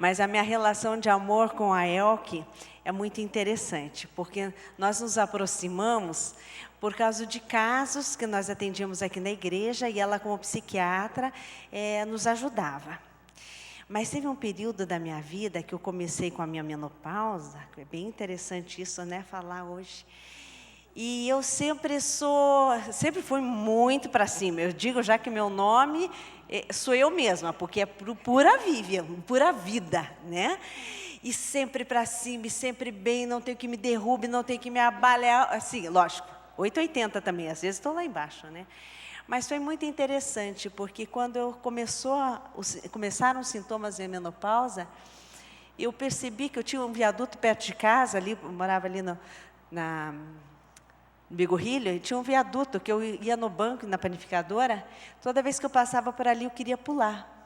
Mas a minha relação de amor com a Elke é muito interessante, porque nós nos aproximamos por causa de casos que nós atendíamos aqui na igreja, e ela, como psiquiatra, nos ajudava. Mas teve um período da minha vida que eu comecei com a minha menopausa, que é bem interessante isso, né, falar hoje. E eu sempre fui muito para cima. Eu digo já que meu nome sou eu mesma, porque é pura vida, né? E sempre para cima, e sempre bem, não tenho que me derrube, não tenho que me abale, assim, lógico, 880 também, às vezes estou lá embaixo, né? Mas foi muito interessante, porque quando começaram os sintomas de menopausa, eu percebi que eu tinha um viaduto perto de casa, ali, eu morava ali no Bigorrilho, e tinha um viaduto que eu ia no banco, na panificadora, toda vez que eu passava por ali eu queria pular.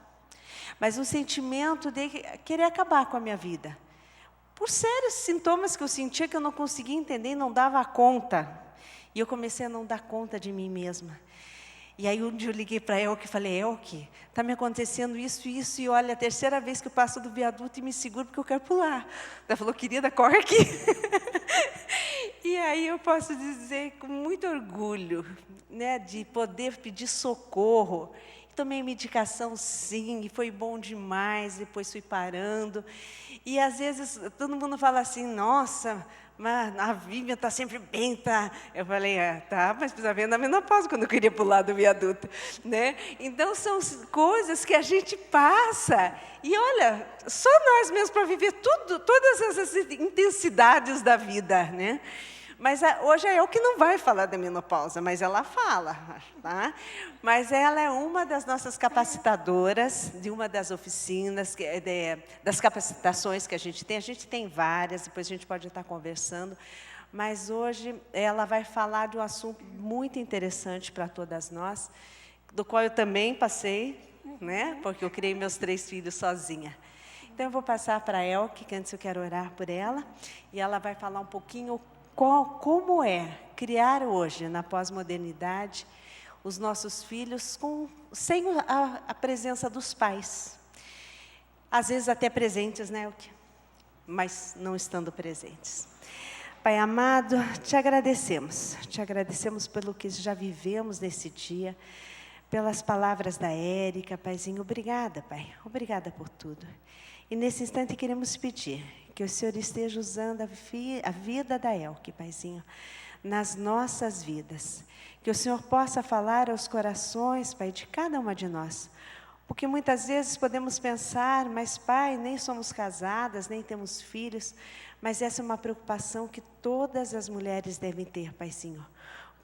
Mas um sentimento de querer acabar com a minha vida. Por sérios sintomas que eu sentia que eu não conseguia entender e não dava conta. E eu comecei a não dar conta de mim mesma. E aí um dia eu liguei para a Elke e falei, Elke, está me acontecendo isso, e olha, a terceira vez que eu passo do viaduto e me seguro porque eu quero pular. Ela falou, querida, corre aqui. E aí eu posso dizer com muito orgulho, né, de poder pedir socorro. Tomei medicação, sim, e foi bom demais, depois fui parando. E às vezes todo mundo fala assim, nossa, mas a Vivian está sempre bem, tá? Eu falei, tá, mas precisa ver na menopausa, quando eu queria pular do viaduto, né? Então são coisas que a gente passa. E olha, só nós mesmos para viver todas essas intensidades da vida, né? Mas hoje é eu que não vai falar da menopausa, mas ela fala, tá? Mas ela é uma das nossas capacitadoras, de uma das oficinas, das capacitações que a gente tem várias, depois a gente pode estar conversando, mas hoje ela vai falar de um assunto muito interessante para todas nós, do qual eu também passei, né? Porque eu criei meus 3 filhos sozinha. Então eu vou passar para a Elke, que antes eu quero orar por ela, e ela vai falar um pouquinho como é criar hoje, na pós-modernidade, os nossos filhos sem a presença dos pais. Às vezes até presentes, né, Elke? Mas não estando presentes. Pai amado, te agradecemos pelo que já vivemos nesse dia, pelas palavras da Érica, Paizinho, obrigada, Pai, obrigada por tudo. E nesse instante queremos pedir que o Senhor esteja usando a vida da Elke, Paizinho, nas nossas vidas. Que o Senhor possa falar aos corações, Pai, de cada uma de nós. Porque muitas vezes podemos pensar, mas Pai, nem somos casadas, nem temos filhos, mas essa é uma preocupação que todas as mulheres devem ter, Paizinho.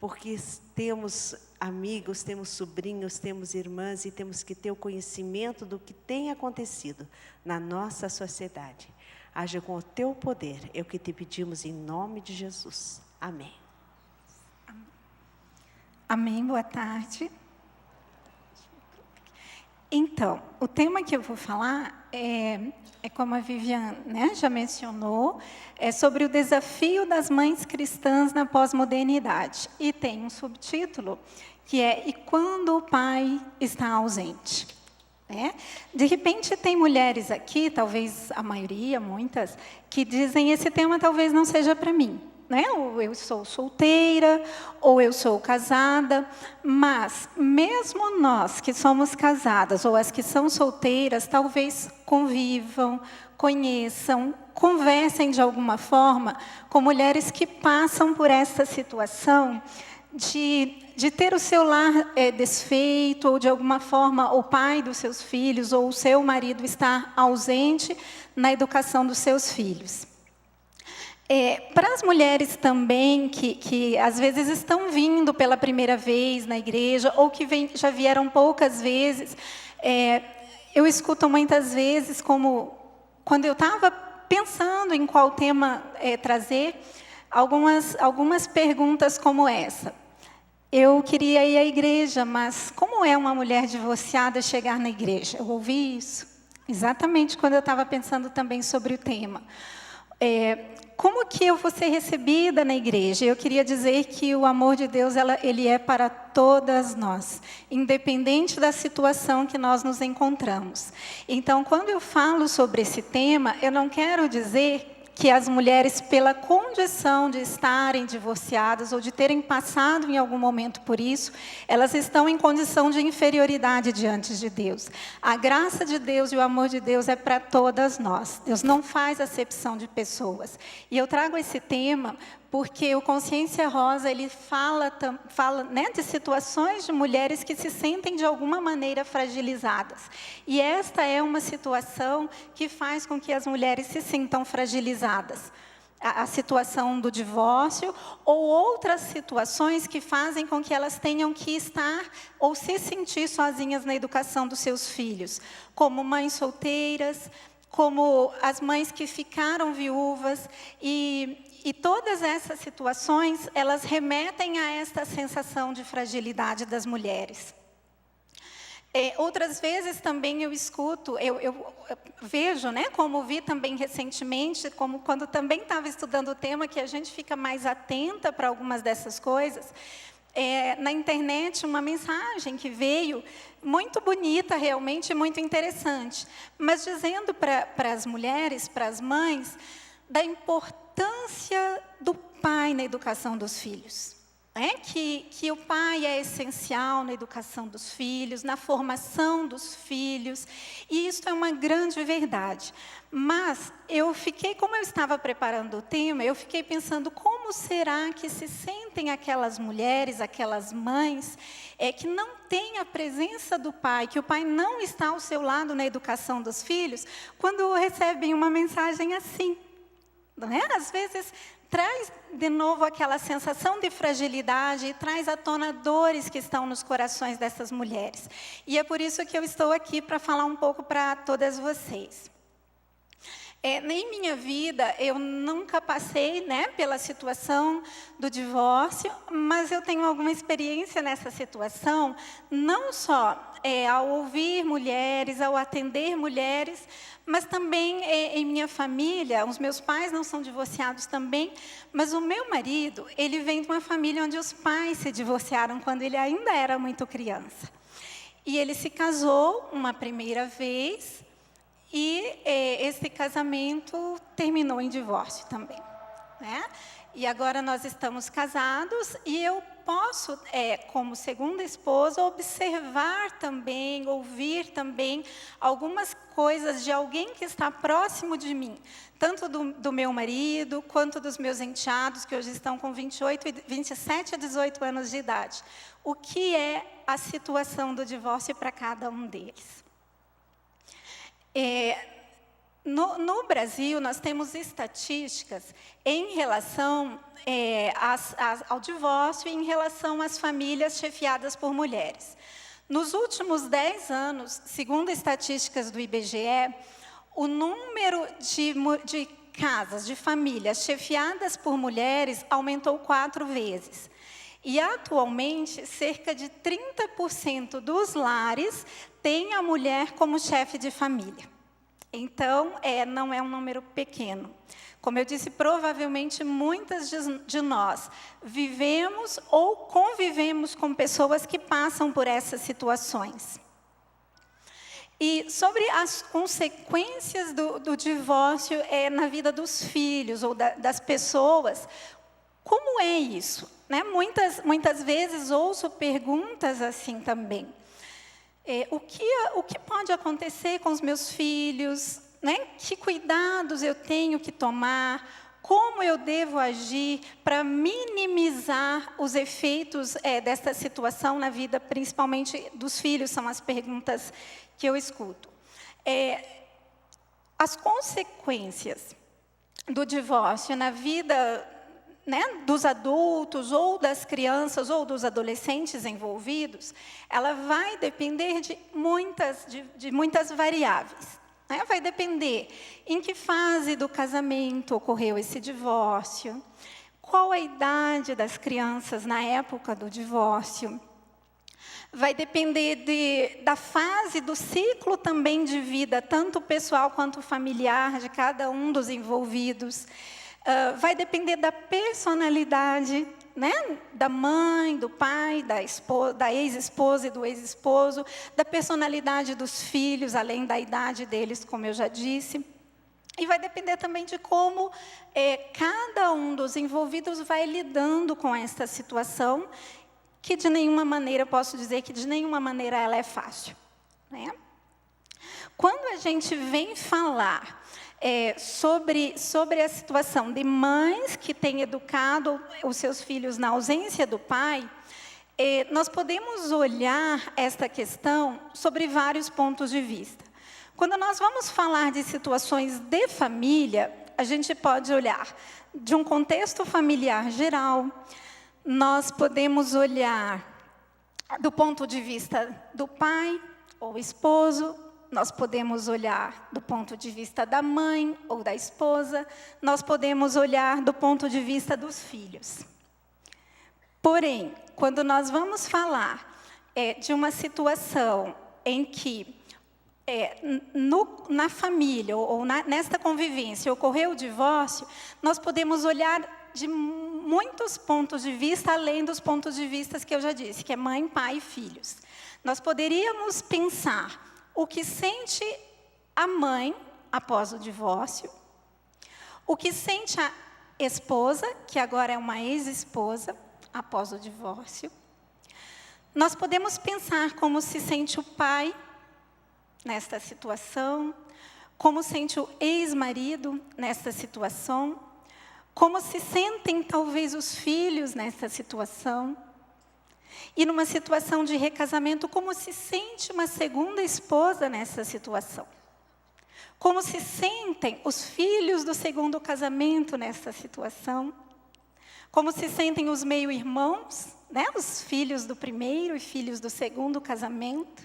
Porque temos amigos, temos sobrinhos, temos irmãs e temos que ter o conhecimento do que tem acontecido na nossa sociedade. Haja com o teu poder, é o que te pedimos em nome de Jesus. Amém. Amém, boa tarde. Então, o tema que eu vou falar é como a Vivian, né, já mencionou, é sobre o desafio das mães cristãs na pós-modernidade. E tem um subtítulo que é E quando o pai está ausente? De repente tem mulheres aqui, talvez a maioria, muitas, que dizem esse tema talvez não seja para mim. Ou eu sou solteira, ou eu sou casada, mas mesmo nós que somos casadas, ou as que são solteiras, talvez convivam, conheçam, conversem de alguma forma com mulheres que passam por essa situação de ter o seu lar desfeito, ou de alguma forma o pai dos seus filhos, ou o seu marido estar ausente na educação dos seus filhos. Para as mulheres também que às vezes estão vindo pela primeira vez na igreja, ou que já vieram poucas vezes, eu escuto muitas vezes, como quando eu estava pensando em qual tema trazer, algumas perguntas como essa. Eu queria ir à igreja, mas como é uma mulher divorciada chegar na igreja? Eu ouvi isso exatamente quando eu estava pensando também sobre o tema. Como que eu vou ser recebida na igreja? Eu queria dizer que o amor de Deus, ele é para todas nós, independente da situação que nós nos encontramos. Então, quando eu falo sobre esse tema, eu não quero dizer que as mulheres, pela condição de estarem divorciadas ou de terem passado em algum momento por isso, elas estão em condição de inferioridade diante de Deus. A graça de Deus e o amor de Deus é para todas nós. Deus não faz acepção de pessoas. E eu trago esse tema porque o Consciência Rosa, ele fala né, de situações de mulheres que se sentem de alguma maneira fragilizadas. E esta é uma situação que faz com que as mulheres se sintam fragilizadas. A situação do divórcio ou outras situações que fazem com que elas tenham que estar ou se sentir sozinhas na educação dos seus filhos, como mães solteiras, como as mães que ficaram viúvas, e todas essas situações, elas remetem a esta sensação de fragilidade das mulheres. Outras vezes também eu escuto, eu vejo, né, como vi também recentemente, como quando também estava estudando o tema, que a gente fica mais atenta para algumas dessas coisas, na internet uma mensagem que veio, muito bonita realmente, muito interessante, mas dizendo para as mulheres, para as mães, da importância do pai na educação dos filhos. Que o pai é essencial na educação dos filhos, na formação dos filhos, e isso é uma grande verdade. Mas como eu estava preparando o tema, eu fiquei pensando como será que se sentem aquelas mulheres, aquelas mães, que não têm a presença do pai, que o pai não está ao seu lado na educação dos filhos, quando recebem uma mensagem assim. Às vezes traz de novo aquela sensação de fragilidade e traz à tona dores que estão nos corações dessas mulheres. E é por isso que eu estou aqui para falar um pouco para todas vocês. Em minha vida, eu nunca passei, né, pela situação do divórcio, mas eu tenho alguma experiência nessa situação, não só ao ouvir mulheres, ao atender mulheres, mas também em minha família. Os meus pais não são divorciados também, mas o meu marido, ele vem de uma família onde os pais se divorciaram quando ele ainda era muito criança. E ele se casou uma primeira vez, e esse casamento terminou em divórcio também, né? E agora nós estamos casados e eu posso, como segunda esposa, observar também, ouvir também algumas coisas de alguém que está próximo de mim, tanto do meu marido, quanto dos meus enteados, que hoje estão com 27 a 18 anos de idade. O que é a situação do divórcio para cada um deles? No Brasil, nós temos estatísticas em relação ao divórcio e em relação às famílias chefiadas por mulheres. Nos últimos 10 anos, segundo estatísticas do IBGE, o número de casas, de famílias chefiadas por mulheres aumentou 4 vezes. E, atualmente, cerca de 30% dos lares têm a mulher como chefe de família. Então, não é um número pequeno. Como eu disse, provavelmente muitas de nós vivemos ou convivemos com pessoas que passam por essas situações. E sobre as consequências do divórcio na vida dos filhos ou das pessoas, como é isso? Né? Muitas vezes ouço perguntas assim também. O que pode acontecer com os meus filhos? Né? Que cuidados eu tenho que tomar? Como eu devo agir para minimizar os efeitos desta situação na vida, principalmente dos filhos? São as perguntas que eu escuto. As consequências do divórcio na vida, né, dos adultos, ou das crianças, ou dos adolescentes envolvidos, ela vai depender de muitas variáveis. Né? Vai depender em que fase do casamento ocorreu esse divórcio, qual a idade das crianças na época do divórcio, Vai depender da fase, do ciclo também de vida, tanto pessoal quanto familiar, de cada um dos envolvidos. Vai depender da personalidade, né? Da mãe, do pai, da ex-esposa e do ex-esposo, da personalidade dos filhos, além da idade deles, como eu já disse. E vai depender também de como cada um dos envolvidos vai lidando com essa situação, que de nenhuma maneira, eu posso dizer que de nenhuma maneira ela é fácil, né? Quando a gente vem falar sobre a situação de mães que têm educado os seus filhos na ausência do pai, nós podemos olhar esta questão sobre vários pontos de vista. Quando nós vamos falar de situações de família, a gente pode olhar de um contexto familiar geral. Nós podemos olhar do ponto de vista do pai ou esposo, nós podemos olhar do ponto de vista da mãe ou da esposa, nós podemos olhar do ponto de vista dos filhos. Porém, quando nós vamos falar de uma situação em que na família ou nesta convivência ocorreu o divórcio, nós podemos olhar de muitos pontos de vista, além dos pontos de vista que eu já disse, que é mãe, pai e filhos. Nós poderíamos pensar o que sente a mãe após o divórcio, o que sente a esposa, que agora é uma ex-esposa, após o divórcio. Nós podemos pensar como se sente o pai nesta situação, como sente o ex-marido nesta situação, como se sentem, talvez, os filhos nessa situação. E numa situação de recasamento, como se sente uma segunda esposa nessa situação. Como se sentem os filhos do segundo casamento nessa situação. Como se sentem os meio-irmãos, né? Os filhos do primeiro e filhos do segundo casamento.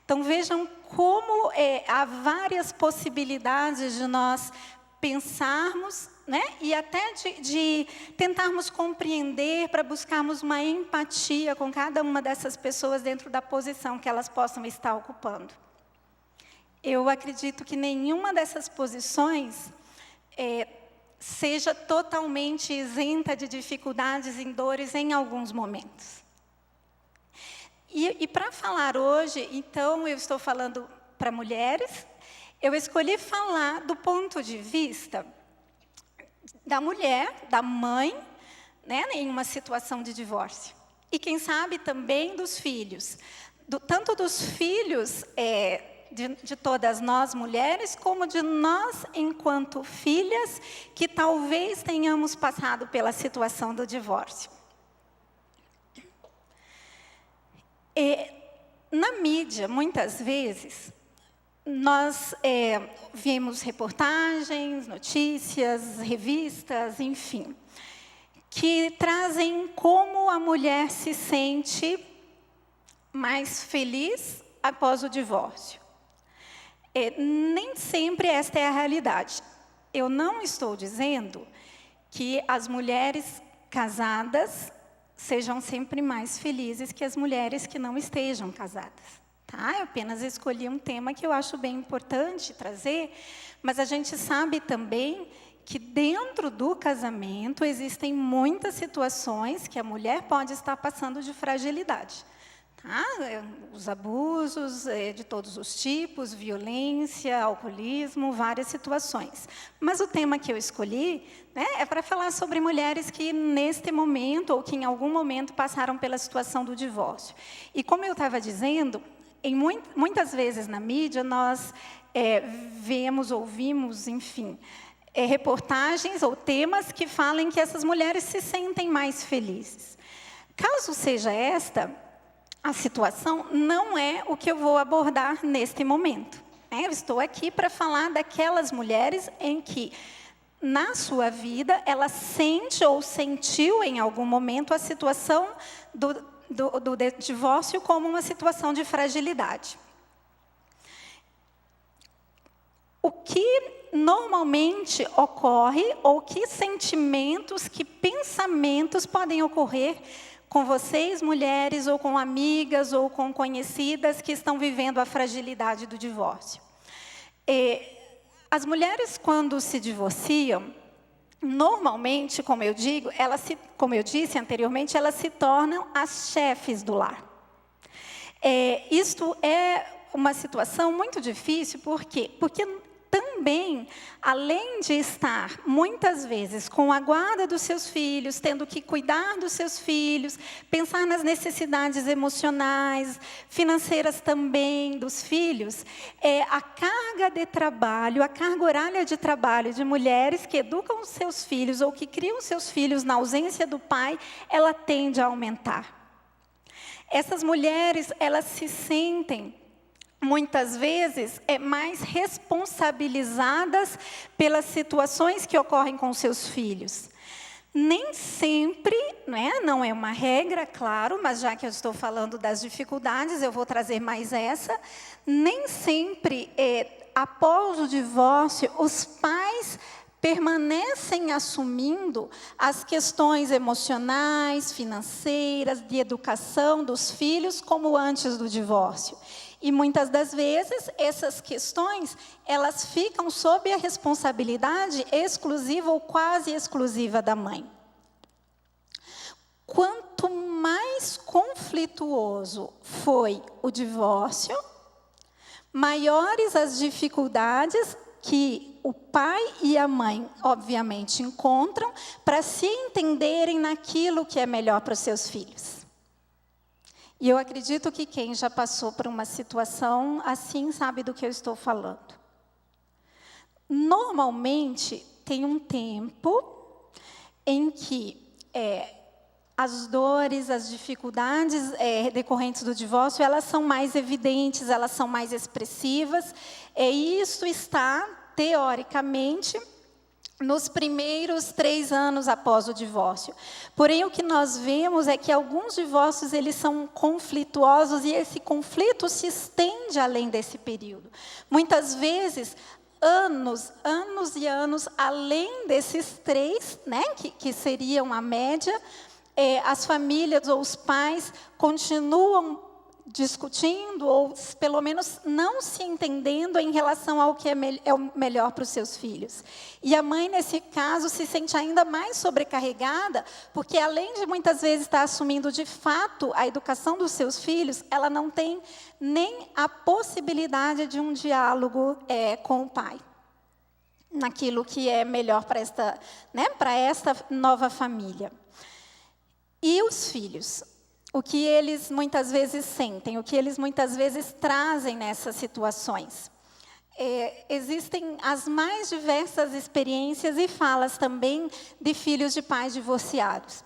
Então, vejam como há várias possibilidades de nós pensarmos, né? E até de tentarmos compreender, para buscarmos uma empatia com cada uma dessas pessoas dentro da posição que elas possam estar ocupando. Eu acredito que nenhuma dessas posições seja totalmente isenta de dificuldades e dores em alguns momentos. E para falar hoje, então, eu estou falando para mulheres. Eu escolhi falar do ponto de vista da mulher, da mãe, né, em uma situação de divórcio. E quem sabe também dos filhos. Tanto dos filhos de todas nós mulheres, como de nós enquanto filhas, que talvez tenhamos passado pela situação do divórcio. Na mídia, muitas vezes, nós vemos reportagens, notícias, revistas, enfim, que trazem como a mulher se sente mais feliz após o divórcio. Nem sempre esta é a realidade. Eu não estou dizendo que as mulheres casadas sejam sempre mais felizes que as mulheres que não estejam casadas. Tá? Eu apenas escolhi um tema que eu acho bem importante trazer, mas a gente sabe também que dentro do casamento existem muitas situações que a mulher pode estar passando de fragilidade. Tá? Os abusos de todos os tipos, violência, alcoolismo, várias situações. Mas o tema que eu escolhi, né, é para falar sobre mulheres que neste momento, ou que em algum momento passaram pela situação do divórcio. E como eu estava dizendo, muitas vezes na mídia nós vemos, ouvimos, enfim, reportagens ou temas que falem que essas mulheres se sentem mais felizes. Caso seja esta a situação, não é o que eu vou abordar neste momento. Eu estou aqui para falar daquelas mulheres em que, na sua vida, ela sente ou sentiu em algum momento a situação do divórcio como uma situação de fragilidade. O que normalmente ocorre, ou que sentimentos, que pensamentos podem ocorrer com vocês, mulheres, ou com amigas, ou com conhecidas que estão vivendo a fragilidade do divórcio. As mulheres, quando se divorciam, normalmente, como eu disse anteriormente, elas se tornam as chefes do lar. Isto é uma situação muito difícil, por quê? Porque também, além de estar, muitas vezes, com a guarda dos seus filhos, tendo que cuidar dos seus filhos, pensar nas necessidades emocionais, financeiras também dos filhos, a carga de trabalho, a carga horária de trabalho de mulheres que educam os seus filhos ou que criam seus filhos na ausência do pai, ela tende a aumentar. Essas mulheres, elas se sentem muitas vezes mais responsabilizadas pelas situações que ocorrem com seus filhos. Nem sempre, não é uma regra, claro, mas já que eu estou falando das dificuldades, eu vou trazer mais essa. Nem sempre, após o divórcio, os pais permanecem assumindo as questões emocionais, financeiras, de educação dos filhos, como antes do divórcio. E muitas das vezes, essas questões, elas ficam sob a responsabilidade exclusiva ou quase exclusiva da mãe. Quanto mais conflituoso foi o divórcio, maiores as dificuldades que o pai e a mãe, obviamente, encontram para se entenderem naquilo que é melhor para os seus filhos. E eu acredito que quem já passou por uma situação assim sabe do que eu estou falando. Normalmente, tem um tempo em que as dores, as dificuldades decorrentes do divórcio, elas são mais evidentes, elas são mais expressivas. E isso está, teoricamente, nos primeiros 3 anos após o divórcio. Porém, o que nós vemos é que alguns divórcios, eles são conflituosos e esse conflito se estende além desse período. Muitas vezes, anos e anos além desses 3, que seriam a média, as famílias ou os pais continuam discutindo ou, pelo menos, não se entendendo em relação ao que é o melhor para os seus filhos. E a mãe, nesse caso, se sente ainda mais sobrecarregada, porque, além de muitas vezes estar assumindo de fato a educação dos seus filhos, ela não tem nem a possibilidade de um diálogo com o pai, naquilo que é melhor para esta nova família. E os filhos? O que eles muitas vezes sentem, o que eles muitas vezes trazem nessas situações. Existem as mais diversas experiências e falas também de filhos de pais divorciados.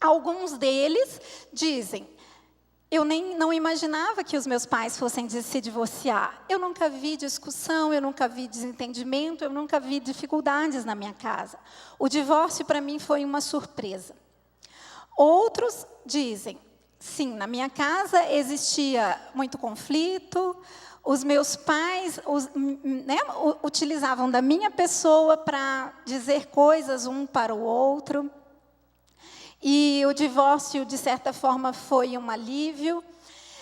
Alguns deles dizem: eu não imaginava que os meus pais fossem se divorciar. Eu nunca vi discussão, eu nunca vi desentendimento, eu nunca vi dificuldades na minha casa. O divórcio, para mim, foi uma surpresa. Outros dizem: sim, na minha casa existia muito conflito, os meus pais utilizavam da minha pessoa para dizer coisas um para o outro, e o divórcio, de certa forma, foi um alívio.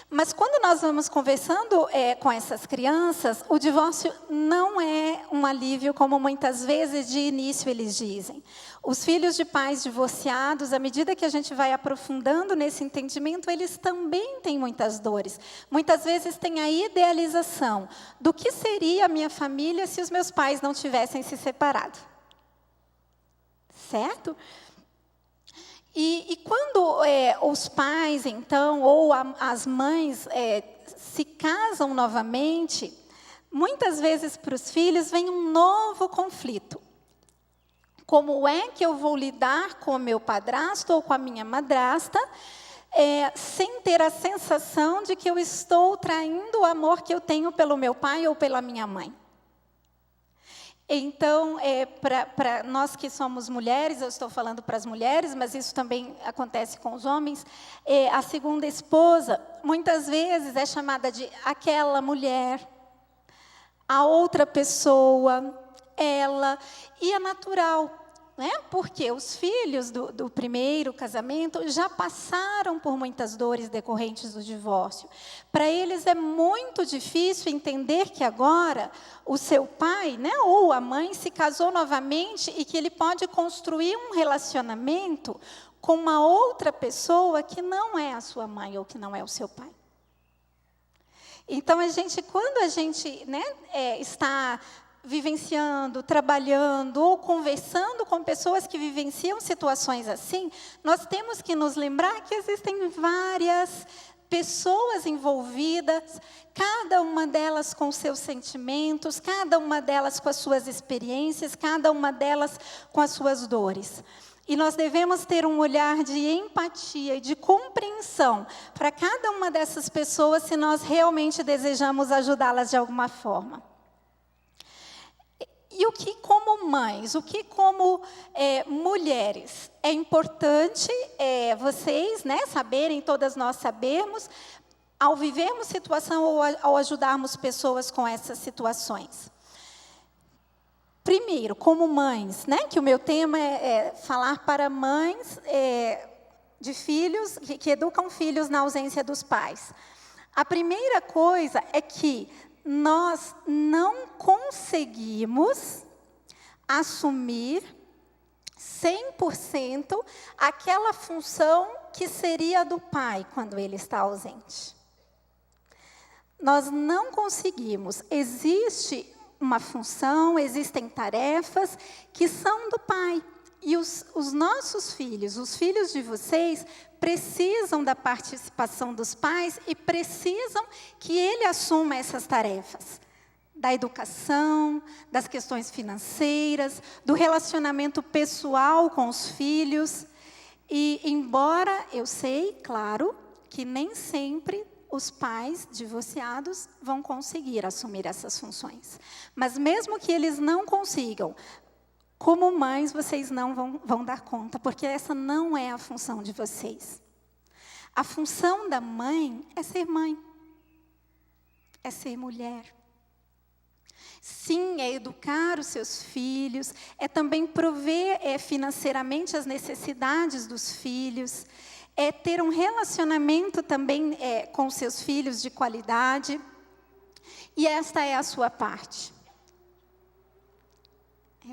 Mas quando nós vamos conversando com essas crianças, o divórcio não é um alívio, como muitas vezes de início eles dizem. Os filhos de pais divorciados, à medida que a gente vai aprofundando nesse entendimento, eles também têm muitas dores. Muitas vezes tem a idealização do que seria a minha família se os meus pais não tivessem se separado. Certo? E quando os pais, então, ou as mães se casam novamente, muitas vezes para os filhos vem um novo conflito. Como é que eu vou lidar com o meu padrasto ou com a minha madrasta, sem ter a sensação de que eu estou traindo o amor que eu tenho pelo meu pai ou pela minha mãe? Então, para nós que somos mulheres, eu estou falando para as mulheres, mas isso também acontece com os homens, a segunda esposa, muitas vezes é chamada de aquela mulher, a outra pessoa, ela, e é natural. né? Porque os filhos do primeiro casamento já passaram por muitas dores decorrentes do divórcio. Para eles é muito difícil entender que agora o seu pai, né, ou a mãe se casou novamente e que ele pode construir um relacionamento com uma outra pessoa que não é a sua mãe ou que não é o seu pai. Então, quando a gente, né, está vivenciando, trabalhando ou conversando com pessoas que vivenciam situações assim, nós temos que nos lembrar que existem várias pessoas envolvidas, cada uma delas com seus sentimentos, cada uma delas com as suas experiências, cada uma delas com as suas dores. E nós devemos ter um olhar de empatia e de compreensão para cada uma dessas pessoas, se nós realmente desejamos ajudá-las de alguma forma. E o que, como mães, o que, como mulheres, é importante vocês, né, saberem, todas nós sabermos, ao vivermos situação ou ao ajudarmos pessoas com essas situações. Primeiro, como mães, né, que o meu tema é falar para mães de filhos, que educam filhos na ausência dos pais. A primeira coisa é que nós não conseguimos assumir 100% aquela função que seria do pai quando ele está ausente. Nós não conseguimos. Existe uma função, existem tarefas que são do pai. E os nossos filhos, os filhos de vocês, precisam da participação dos pais e precisam que ele assuma essas tarefas. Da educação, das questões financeiras, do relacionamento pessoal com os filhos. E embora eu sei, claro, que nem sempre os pais divorciados vão conseguir assumir essas funções. Mas mesmo que eles não consigam, como mães, vocês não vão dar conta, porque essa não é a função de vocês. A função da mãe é ser mãe, é ser mulher. Sim, é educar os seus filhos, é também prover financeiramente as necessidades dos filhos, é ter um relacionamento também com os seus filhos de qualidade. E esta é a sua parte.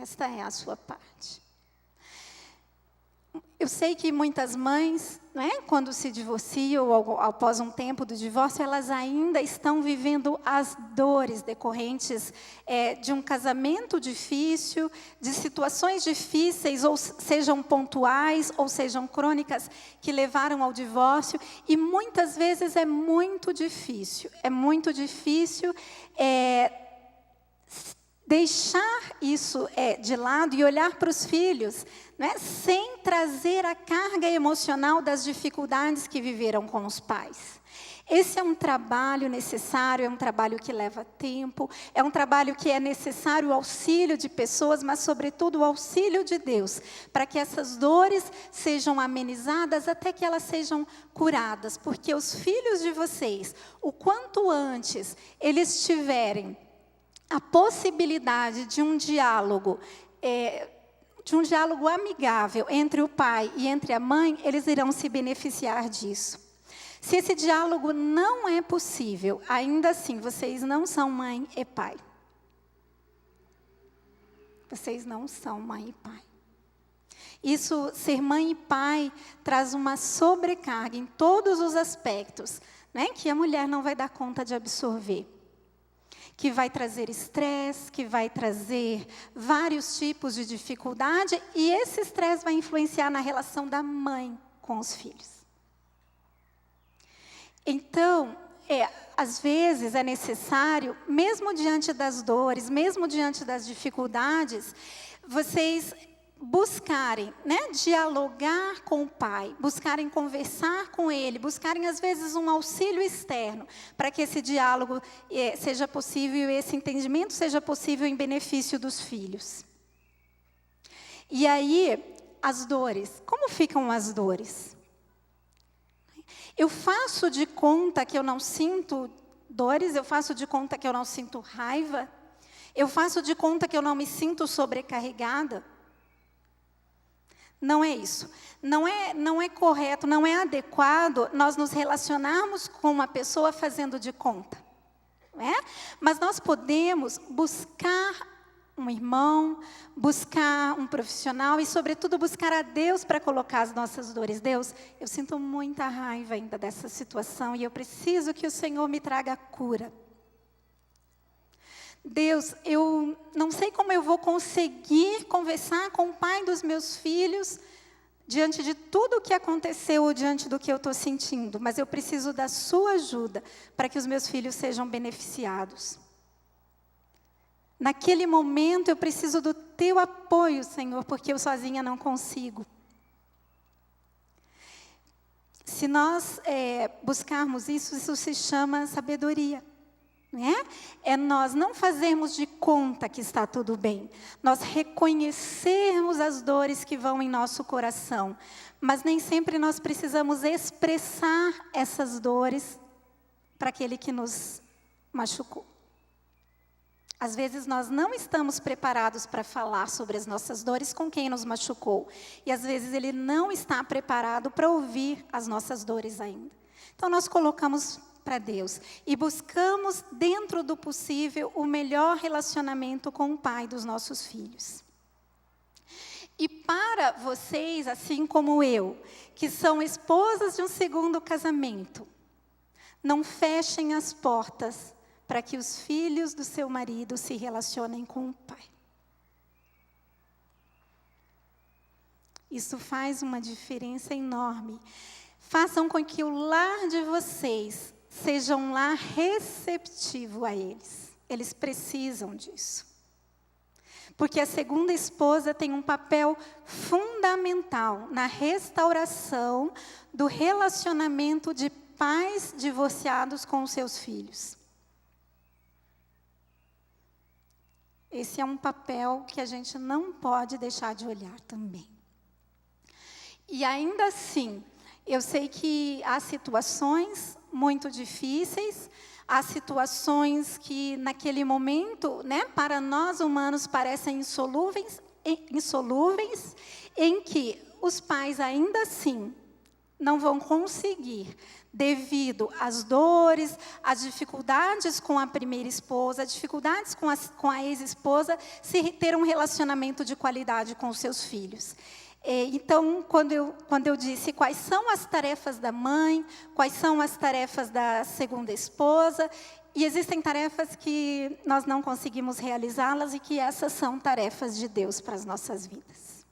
Esta é a sua parte. Eu sei que muitas mães, né, quando se divorciam ou após um tempo do divórcio, elas ainda estão vivendo as dores decorrentes de um casamento difícil, de situações difíceis, ou sejam pontuais, ou sejam crônicas, que levaram ao divórcio. E muitas vezes é muito difícil deixar isso de lado e olhar para os filhos, né, sem trazer a carga emocional das dificuldades que viveram com os pais. Esse é um trabalho necessário, é um trabalho que leva tempo, é um trabalho que é necessário o auxílio de pessoas, mas, sobretudo, o auxílio de Deus, para que essas dores sejam amenizadas até que elas sejam curadas. Porque os filhos de vocês, o quanto antes eles tiverem a possibilidade de um diálogo amigável entre o pai e entre a mãe, eles irão se beneficiar disso. Se esse diálogo não é possível, ainda assim, vocês não são mãe e pai. Vocês não são mãe e pai. Isso, ser mãe e pai, traz uma sobrecarga em todos os aspectos, né, que a mulher não vai dar conta de absorver. Que vai trazer estresse, que vai trazer vários tipos de dificuldade, e esse estresse vai influenciar na relação da mãe com os filhos. Então, às vezes é necessário, mesmo diante das dores, mesmo diante das dificuldades, vocês buscarem, né, dialogar com o pai, buscarem conversar com ele, buscarem às vezes um auxílio externo, para que esse diálogo seja possível e esse entendimento seja possível em benefício dos filhos. E aí, as dores, como ficam as dores? Eu faço de conta que eu não sinto dores, eu faço de conta que eu não sinto raiva, eu faço de conta que eu não me sinto sobrecarregada. Não é isso. Não é correto, não é adequado nós nos relacionarmos com uma pessoa fazendo de conta. Né? Mas nós podemos buscar um irmão, buscar um profissional e, sobretudo, buscar a Deus para colocar as nossas dores. Deus, eu sinto muita raiva ainda dessa situação e eu preciso que o Senhor me traga cura. Deus, eu não sei como eu vou conseguir conversar com o pai dos meus filhos diante de tudo o que aconteceu ou diante do que eu estou sentindo, mas eu preciso da sua ajuda para que os meus filhos sejam beneficiados. Naquele momento eu preciso do teu apoio, Senhor, porque eu sozinha não consigo. Se nós buscarmos isso, isso se chama sabedoria. Né? É nós não fazermos de conta que está tudo bem. Nós reconhecermos as dores que vão em nosso coração. Mas nem sempre nós precisamos expressar essas dores para aquele que nos machucou. Às vezes nós não estamos preparados para falar sobre as nossas dores com quem nos machucou. E às vezes ele não está preparado para ouvir as nossas dores ainda. Então nós colocamos para Deus e buscamos, dentro do possível, o melhor relacionamento com o pai dos nossos filhos. E para vocês, assim como eu, que são esposas de um segundo casamento, não fechem as portas para que os filhos do seu marido se relacionem com o pai. Isso faz uma diferença enorme. Façam com que o lar de vocês seja um lar receptivo a eles. Eles precisam disso. Porque a segunda esposa tem um papel fundamental na restauração do relacionamento de pais divorciados com os seus filhos. Esse é um papel que a gente não pode deixar de olhar também. E ainda assim, eu sei que há situações muito difíceis, há situações que naquele momento, né, para nós humanos parecem insolúveis, em que os pais ainda assim não vão conseguir, devido às dores, às dificuldades com a primeira esposa, dificuldades com a ex-esposa, se ter um relacionamento de qualidade com os seus filhos. Então, quando eu disse quais são as tarefas da mãe, quais são as tarefas da segunda esposa, e existem tarefas que nós não conseguimos realizá-las e que essas são tarefas de Deus para as nossas vidas.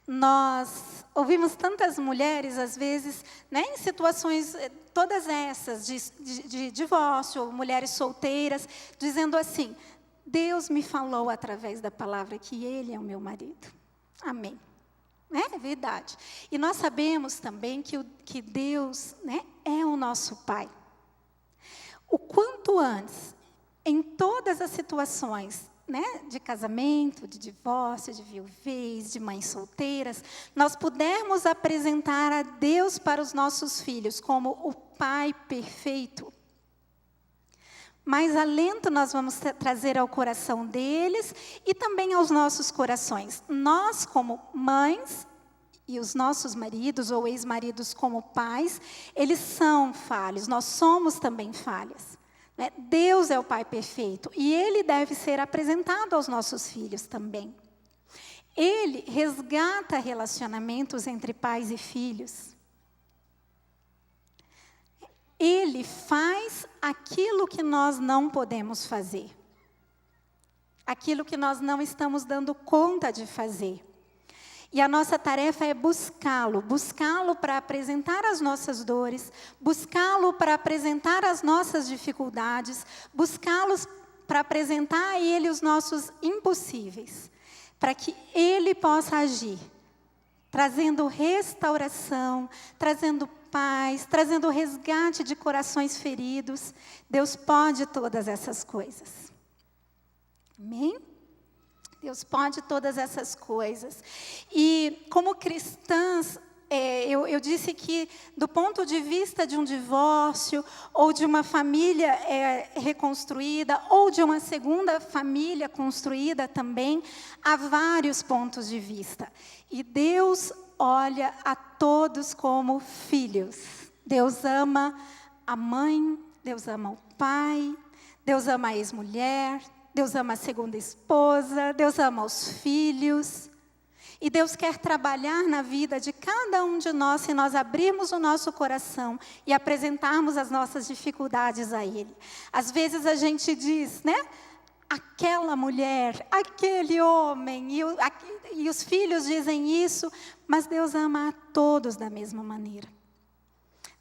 Nós ouvimos tantas mulheres, às vezes, né, em situações, todas essas, de divórcio, mulheres solteiras, dizendo assim: Deus me falou através da palavra que Ele é o meu marido. Amém. É verdade. E nós sabemos também que Deus, né, é o nosso Pai. O quanto antes, em todas as situações, né, de casamento, de divórcio, de viuvez, de mães solteiras, nós pudermos apresentar a Deus para os nossos filhos como o Pai perfeito, mais alento nós vamos trazer ao coração deles e também aos nossos corações. Nós, como mães, e os nossos maridos ou ex-maridos como pais, eles são falhos, nós somos também falhas. Né? Deus é o Pai perfeito e Ele deve ser apresentado aos nossos filhos também. Ele resgata relacionamentos entre pais e filhos. Ele faz aquilo que nós não podemos fazer. Aquilo que nós não estamos dando conta de fazer. E a nossa tarefa é buscá-lo para apresentar as nossas dores, buscá-lo para apresentar as nossas dificuldades, buscá-lo para apresentar a Ele os nossos impossíveis, para que Ele possa agir, trazendo restauração, trazendo paz, trazendo resgate de corações feridos. Deus pode todas essas coisas. Amém? Deus pode todas essas coisas. E como cristãs, eu disse que, do ponto de vista de um divórcio, ou de uma família reconstruída, ou de uma segunda família construída também, há vários pontos de vista. E Deus olha a todos como filhos. Deus ama a mãe, Deus ama o pai, Deus ama a ex-mulher, Deus ama a segunda esposa, Deus ama os filhos. E Deus quer trabalhar na vida de cada um de nós, se nós abrirmos o nosso coração e apresentarmos as nossas dificuldades a Ele. Às vezes a gente diz, né? Aquela mulher, aquele homem, e os filhos dizem isso, mas Deus ama a todos da mesma maneira.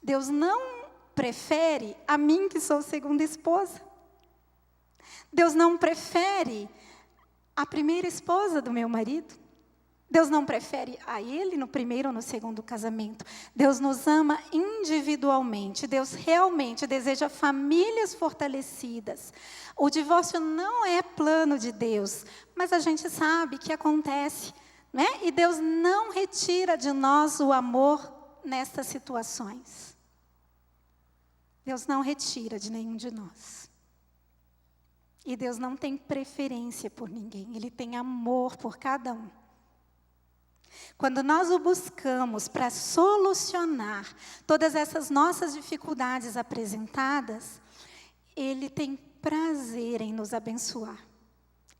Deus não prefere a mim, que sou segunda esposa. Deus não prefere a primeira esposa do meu marido. Deus não prefere a ele no primeiro ou no segundo casamento. Deus nos ama individualmente. Deus realmente deseja famílias fortalecidas. O divórcio não é plano de Deus, mas a gente sabe que acontece, né? E Deus não retira de nós o amor nestas situações. Deus não retira de nenhum de nós. E Deus não tem preferência por ninguém. Ele tem amor por cada um. Quando nós o buscamos para solucionar todas essas nossas dificuldades apresentadas, Ele tem prazer em nos abençoar.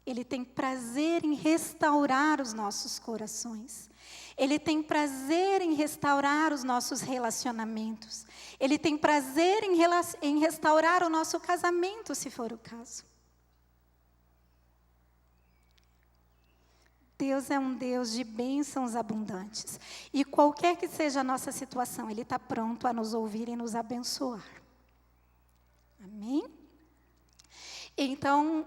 Ele tem prazer em restaurar os nossos corações. Ele tem prazer em restaurar os nossos relacionamentos. Ele tem prazer em restaurar o nosso casamento, se for o caso. Deus é um Deus de bênçãos abundantes. E qualquer que seja a nossa situação, Ele está pronto a nos ouvir e nos abençoar. Amém? Então,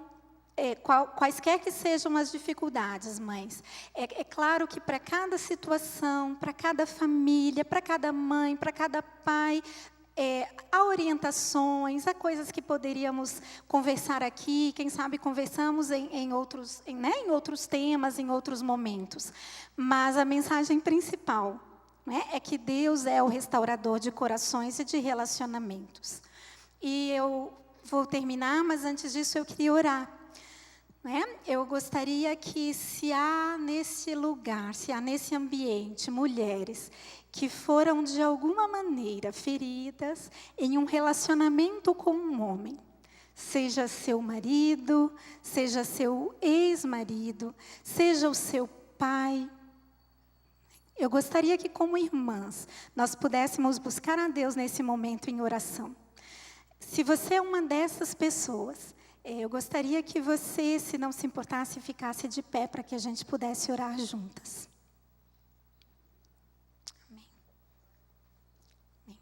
quaisquer que sejam as dificuldades, mães, é claro que para cada situação, para cada família, para cada mãe, para cada pai, há orientações, há coisas que poderíamos conversar aqui, quem sabe conversamos em outros temas, em outros momentos. Mas a mensagem principal, né, é que Deus é o restaurador de corações e de relacionamentos. E eu vou terminar, mas antes disso eu queria orar. Né? Eu gostaria que, se há nesse lugar, se há nesse ambiente, mulheres que foram de alguma maneira feridas em um relacionamento com um homem, seja seu marido, seja seu ex-marido, seja o seu pai, eu gostaria que, como irmãs, nós pudéssemos buscar a Deus nesse momento em oração. Se você é uma dessas pessoas, eu gostaria que você, se não se importasse, ficasse de pé para que a gente pudesse orar juntas. Amém. Amém.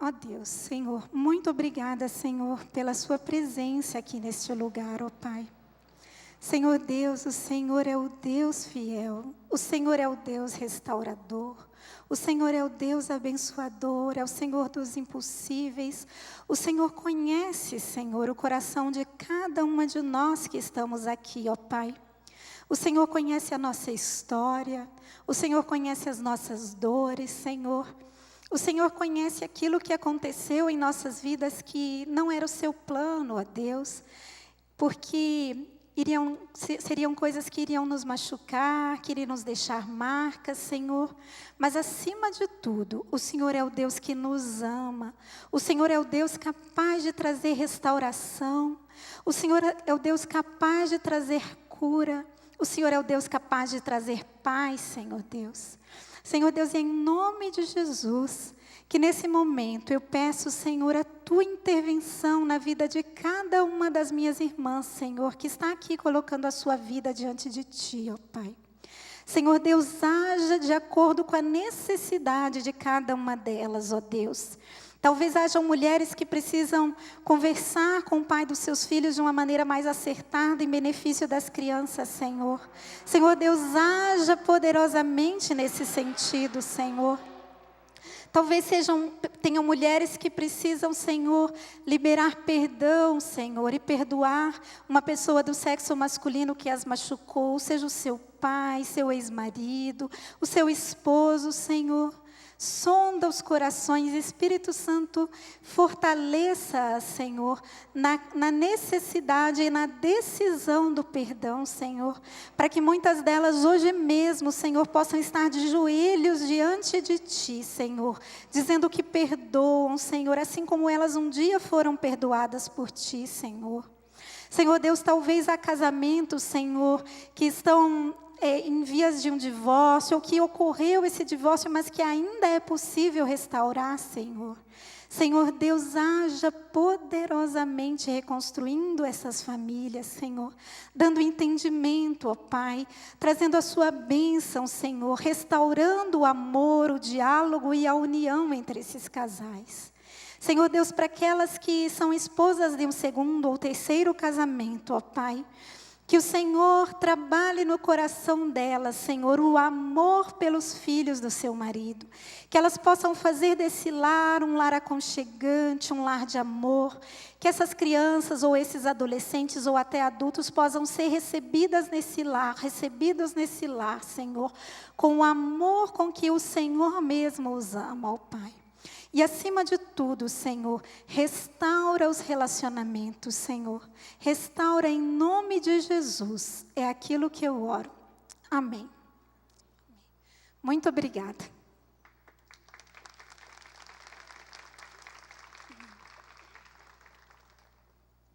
Ó Deus, Senhor, muito obrigada, Senhor, pela sua presença aqui neste lugar, ó Pai. Senhor Deus, o Senhor é o Deus fiel, o Senhor é o Deus restaurador, o Senhor é o Deus abençoador, é o Senhor dos impossíveis. O Senhor conhece, Senhor, o coração de cada uma de nós que estamos aqui, ó Pai. O Senhor conhece a nossa história, o Senhor conhece as nossas dores, Senhor. O Senhor conhece aquilo que aconteceu em nossas vidas que não era o seu plano, ó Deus, porque seriam coisas que iriam nos machucar, que iriam nos deixar marcas, Senhor. Mas, acima de tudo, o Senhor é o Deus que nos ama. O Senhor é o Deus capaz de trazer restauração. O Senhor é o Deus capaz de trazer cura. O Senhor é o Deus capaz de trazer paz, Senhor Deus. Senhor Deus, em nome de Jesus, que nesse momento eu peço, Senhor, a tua intervenção na vida de cada uma das minhas irmãs, Senhor, que está aqui colocando a sua vida diante de ti, ó Pai. Senhor Deus, haja de acordo com a necessidade de cada uma delas, ó Deus. Talvez hajam mulheres que precisam conversar com o pai dos seus filhos de uma maneira mais acertada, em benefício das crianças, Senhor. Senhor Deus, haja poderosamente nesse sentido, Senhor. Talvez tenham mulheres que precisam, Senhor, liberar perdão, Senhor, e perdoar uma pessoa do sexo masculino que as machucou, seja o seu pai, seu ex-marido, o seu esposo, Senhor. Sonda os corações, Espírito Santo, fortaleça, Senhor, na necessidade e na decisão do perdão, Senhor, para que muitas delas hoje mesmo, Senhor, possam estar de joelhos diante de Ti, Senhor, dizendo que perdoam, Senhor, assim como elas um dia foram perdoadas por Ti, Senhor. Senhor Deus, talvez há casamentos, Senhor, que estão em vias de um divórcio, ou que ocorreu esse divórcio, mas que ainda é possível restaurar, Senhor. Senhor Deus, haja poderosamente reconstruindo essas famílias, Senhor, dando entendimento, ó Pai, trazendo a sua bênção, Senhor, restaurando o amor, o diálogo e a união entre esses casais. Senhor Deus, para aquelas que são esposas de um segundo ou terceiro casamento, ó Pai, que o Senhor trabalhe no coração delas, Senhor, o amor pelos filhos do seu marido. Que elas possam fazer desse lar um lar aconchegante, um lar de amor. Que essas crianças ou esses adolescentes ou até adultos possam ser recebidos nesse lar, Senhor, com o amor com que o Senhor mesmo os ama, ó Pai. E acima de tudo, Senhor, restaura os relacionamentos, Senhor. Restaura em nome de Jesus. É aquilo que eu oro. Amém. Muito obrigada.